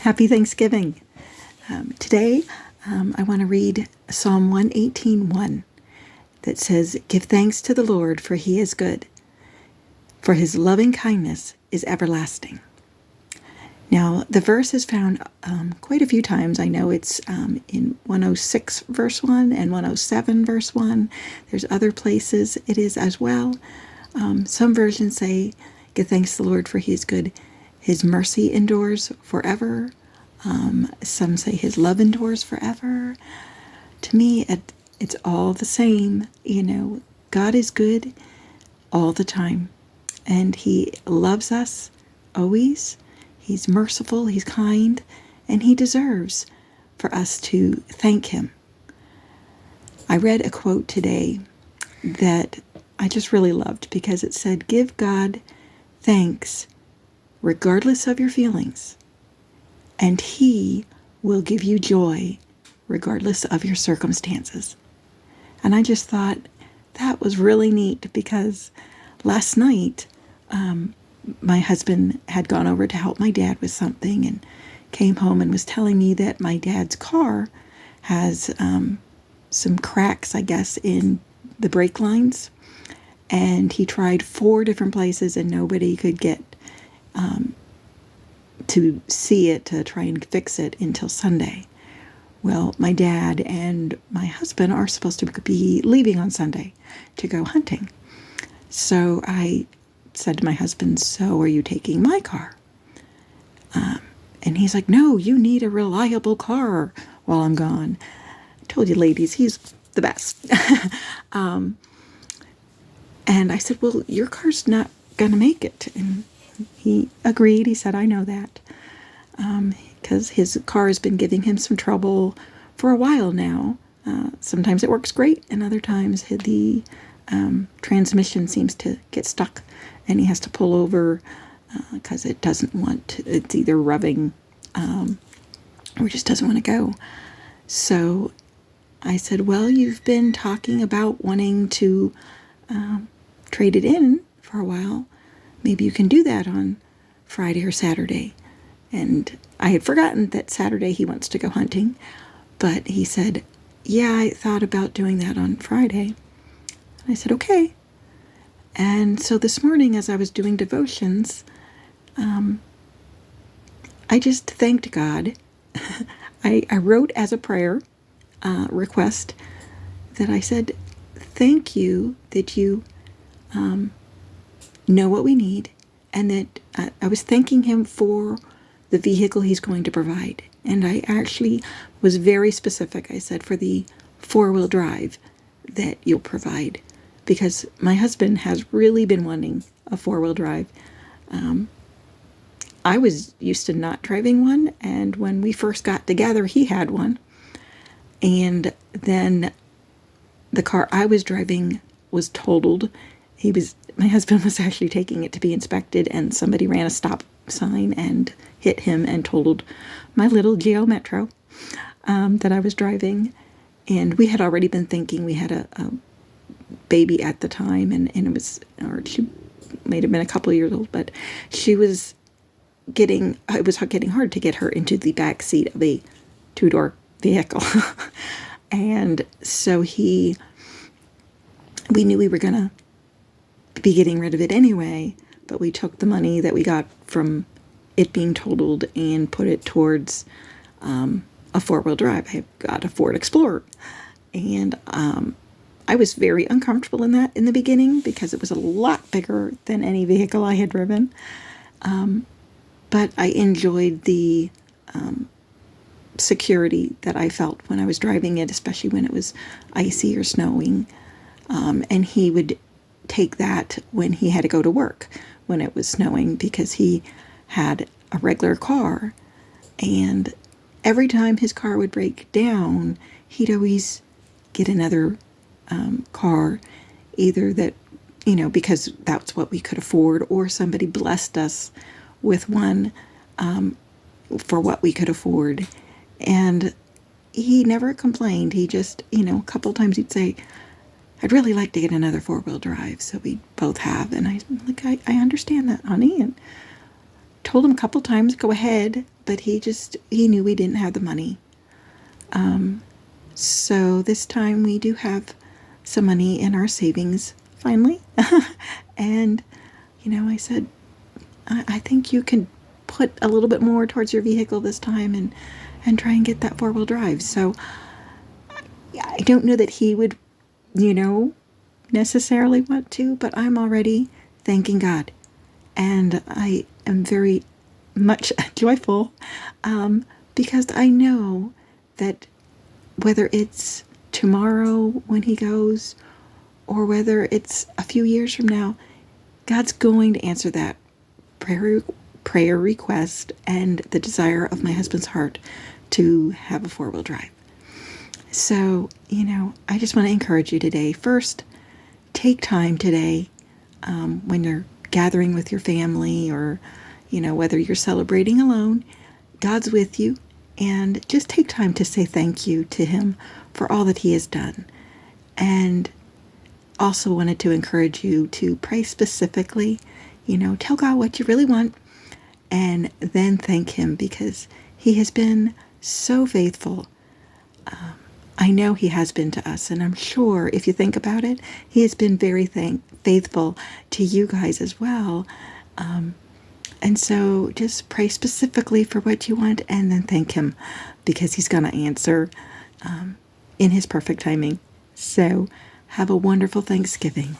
Happy Thanksgiving. Today, I want to read Psalm 118:1 that says, "Give thanks to the Lord, for he is good, for his loving kindness is everlasting." Now, the verse is found quite a few times. I know it's in 106 verse 1 and 107 verse 1. There's other places it is as well. Some versions say, "Give thanks to the Lord, for he is good. His mercy endures forever." Some say his love endures forever. To me, it's all the same. God is good all the time. And he loves us always. He's merciful, he's kind, and he deserves for us to thank him. I read a quote today that I just really loved because it said, "Give God thanks regardless of your feelings, and he will give you joy regardless of your circumstances." And I just thought that was really neat because last night my husband had gone over to help my dad with something and came home and was telling me that my dad's car has some cracks, I guess, in the brake lines. And he tried 4 different places and nobody could get to see it, to try and fix it until Sunday. Well, my dad and my husband are supposed to be leaving on Sunday to go hunting. So I said to my husband, "So are you taking my car?" And he's like, "No, you need a reliable car while I'm gone." I told you, ladies, he's the best. And I said, "Well, your car's not going to make it." And he agreed. He said, "I know that." Because his car has been giving him some trouble for a while now. Sometimes it works great, and other times the transmission seems to get stuck, and he has to pull over because it doesn't want to, it's either revving or just doesn't want to go. So I said, "Well, you've been talking about wanting to trade it in for a while. Maybe you can do that on Friday or Saturday." And I had forgotten that Saturday he wants to go hunting, but he said, "Yeah, I thought about doing that on Friday." I said, "Okay." And so this morning as I was doing devotions, I just thanked God. I wrote as a prayer request that I said, "Thank you that you know what we need," and that I was thanking him for the vehicle he's going to provide. And I actually was very specific. I said, "For the 4-wheel drive that you'll provide," because my husband has really been wanting a 4-wheel drive. I was used to not driving one, and when we first got together, he had one. And then the car I was driving was totaled. My husband was actually taking it to be inspected, and somebody ran a stop sign and hit him and totaled my little Geo Metro that I was driving. And we had already been thinking, we had a baby at the time, and it was, or she might have been a couple of years old, but it was getting hard to get her into the back seat of a 2-door vehicle. And so we knew we were going to be getting rid of it anyway, but we took the money that we got from it being totaled and put it towards a 4-wheel drive. I got a Ford Explorer, and I was very uncomfortable in that in the beginning because it was a lot bigger than any vehicle I had driven. But I enjoyed the security that I felt when I was driving it, especially when it was icy or snowing. And he would take that when he had to go to work when it was snowing, because he had a regular car. And every time his car would break down, he'd always get another car, either that, because that's what we could afford, or somebody blessed us with one for what we could afford. And he never complained. He just, a couple times he'd say, "I'd really like to get another 4-wheel drive." So we both have. And I'm like, I understand that, honey. And told him a couple times, go ahead, but he knew we didn't have the money. So this time we do have some money in our savings, finally. And, I said, I think you can put a little bit more towards your vehicle this time and try and get that four-wheel drive. So I don't know that he would, necessarily want to, but I'm already thanking God. And I am very much joyful because I know that whether it's tomorrow when he goes or whether it's a few years from now, God's going to answer that prayer request and the desire of my husband's heart to have a four-wheel drive. So, I just want to encourage you today. First, take time today when you're gathering with your family or, whether you're celebrating alone, God's with you. And just take time to say thank you to him for all that he has done. And also wanted to encourage you to pray specifically, tell God what you really want and then thank him because he has been so faithful. I know he has been to us, and I'm sure if you think about it, he has been very faithful to you guys as well. And so just pray specifically for what you want and then thank him because he's going to answer in his perfect timing. So have a wonderful Thanksgiving.